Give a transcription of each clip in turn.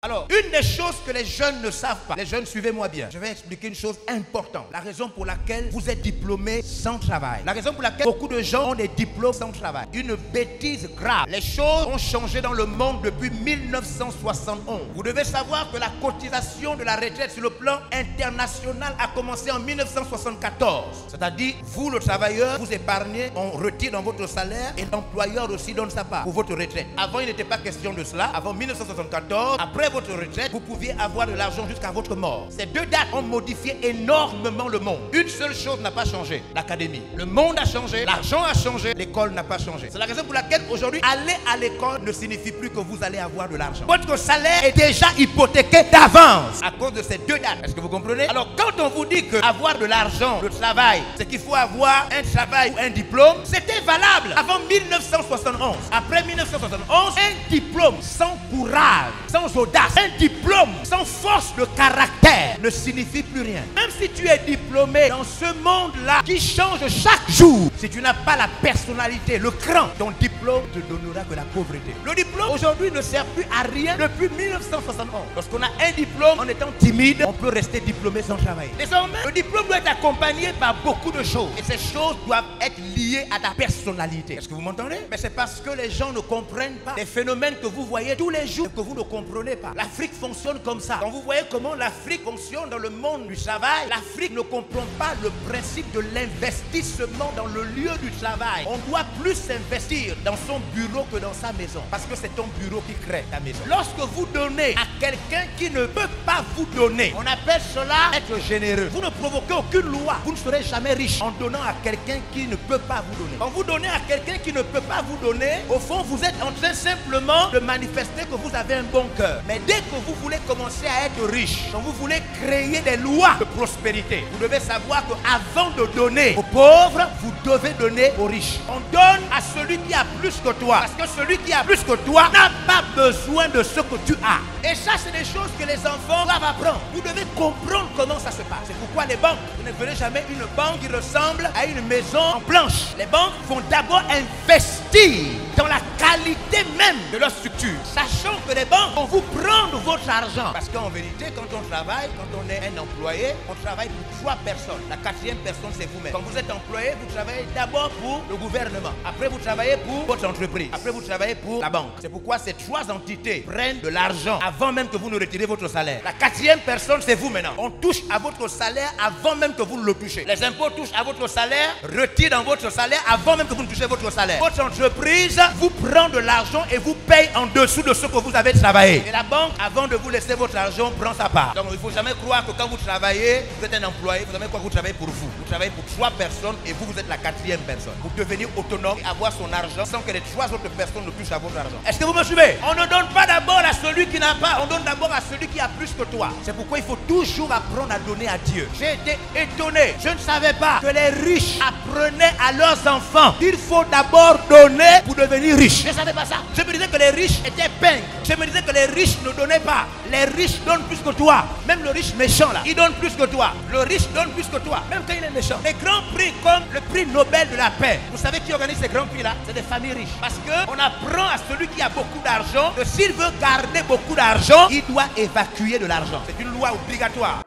Alors, une des choses que les jeunes ne savent pas, les jeunes, suivez-moi bien, je vais expliquer une chose importante. La raison pour laquelle vous êtes diplômés sans travail. La raison pour laquelle beaucoup de gens ont des diplômes sans travail. Une bêtise grave. Les choses ont changé dans le monde depuis 1971. Vous devez savoir que la cotisation de la retraite sur le plan international a commencé en 1974. C'est-à-dire, vous le travailleur, vous épargnez, on retire dans votre salaire et l'employeur aussi donne sa part pour votre retraite. Avant, il n'était pas question de cela. Avant 1974, après votre retraite, vous pouviez avoir de l'argent jusqu'à votre mort. Ces deux dates ont modifié énormément le monde. Une seule chose n'a pas changé, l'académie. Le monde a changé, l'argent a changé, l'école n'a pas changé. C'est la raison pour laquelle aujourd'hui, aller à l'école ne signifie plus que vous allez avoir de l'argent. Votre salaire est déjà hypothéqué d'avance à cause de ces deux dates. Est-ce que vous comprenez? Alors quand on vous dit que avoir de l'argent, le travail, c'est qu'il faut avoir un travail ou un diplôme, c'était valable avant 1971. Après 1971, un diplôme sans courage, sans audace, un diplôme sans force de caractère ne signifie plus rien. Même si tu es diplômé dans ce monde-là qui change chaque jour, si tu n'as pas la personnalité, le cran, ton diplôme te donnera que la pauvreté. Le diplôme aujourd'hui ne sert plus à rien depuis 1971. Lorsqu'on a un diplôme, en étant timide, on peut rester diplômé sans travailler. Désormais, le diplôme doit être accompagné par beaucoup de choses. Et ces choses doivent être liées à ta personnalité. Est-ce que vous m'entendez? Mais c'est parce que les gens ne comprennent pas les phénomènes que vous voyez tous les jours, que vous ne comprenez pas. L'Afrique fonctionne comme ça. Quand vous voyez comment l'Afrique fonctionne dans le monde du travail, l'Afrique ne comprend pas le principe de l'investissement dans le lieu du travail. On doit plus s'investir dans son bureau que dans sa maison. Parce que c'est ton bureau qui crée ta maison. Lorsque vous donnez à quelqu'un qui ne peut pas vous donner, on appelle cela être généreux. Vous ne provoquez aucune loi. Vous ne serez jamais riche en donnant à quelqu'un qui ne peut pas vous donner. Quand vous donnez à quelqu'un qui ne peut pas vous donner, au fond, vous êtes en train simplement de manifester que vous avez un bon cœur. Mais dès que vous voulez commencer à être riche, quand vous voulez créer des lois de prospérité, vous devez savoir qu'avant de donner aux pauvres, vous devez donner aux riches. On donne à celui qui a plus que toi. Parce que celui qui a plus que toi n'a pas besoin de ce que tu as. Et ça, c'est des choses que les enfants doivent apprendre. Vous devez comprendre comment ça se passe. C'est pourquoi les banques, vous ne verrez jamais une banque qui ressemble à une maison en planche. Les banques vont d'abord investir dans la qualité même de leur structure, sachant que les banques vont vous prendre votre argent. Parce qu'en vérité, quand on travaille, quand on est un employé, on travaille pour 3 personnes. La 4e personne, c'est vous-même. Quand vous êtes employé, vous travaillez d'abord pour le gouvernement. Après, vous travaillez pour votre entreprise. Après, vous travaillez pour la banque. C'est pourquoi ces 3 entités prennent de l'argent avant même que vous ne retirez votre salaire. La 4e personne, c'est vous maintenant. On touche à votre salaire avant même que vous ne le touchez. Les impôts touchent à votre salaire, retirent dans votre salaire avant même que vous ne touchez votre salaire. Votre entreprise vous prend de l'argent et vous paye en dessous de ce que vous avez travaillé. Et la banque, avant de vous laisser votre argent, prend sa part. Donc il ne faut jamais croire que quand vous travaillez, vous êtes un employé, vous savez quoi, vous travaillez pour vous. Vous travaillez pour 3 personnes et vous êtes la 4e personne. Pour devenir autonome et avoir son argent sans que les 3 autres personnes ne touchent à votre argent. Est-ce que vous me suivez? On ne donne pas d'abord à celui qui n'a pas, on donne d'abord à celui qui a plus que toi. C'est pourquoi il faut toujours apprendre à donner à Dieu. J'ai été étonné. Je ne savais pas que les riches apprenaient à leurs enfants qu'il faut d'abord donner pour devenir riche. Je ne savais pas ça. Je me disais que les riches étaient pingres. Je me disais que les riches ne donnaient pas. Les riches donnent plus que toi. Même le riche méchant là, il donne plus que toi. Le riche donne plus que toi, même quand il est méchant. Les grands prix comme le prix Nobel de la paix. Vous savez qui organise ces grands prix là? C'est des familles riches. Parce qu'on apprend à celui qui a beaucoup d'argent que s'il veut garder beaucoup d'argent, il doit évacuer de l'argent. C'est une loi obligatoire.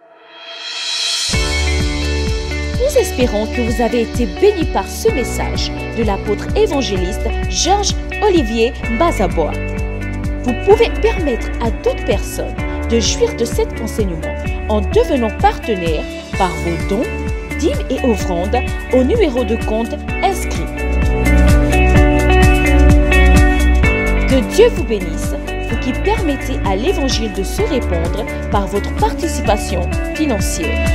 Nous espérons que vous avez été bénis par ce message de l'apôtre évangéliste Georges Olivier Bazaboa. Vous pouvez permettre à d'autres personnes de jouir de cet enseignement en devenant partenaire par vos dons, dîmes et offrandes au numéro de compte inscrit. Que Dieu vous bénisse, vous qui permettez à l'évangile de se répandre par votre participation financière.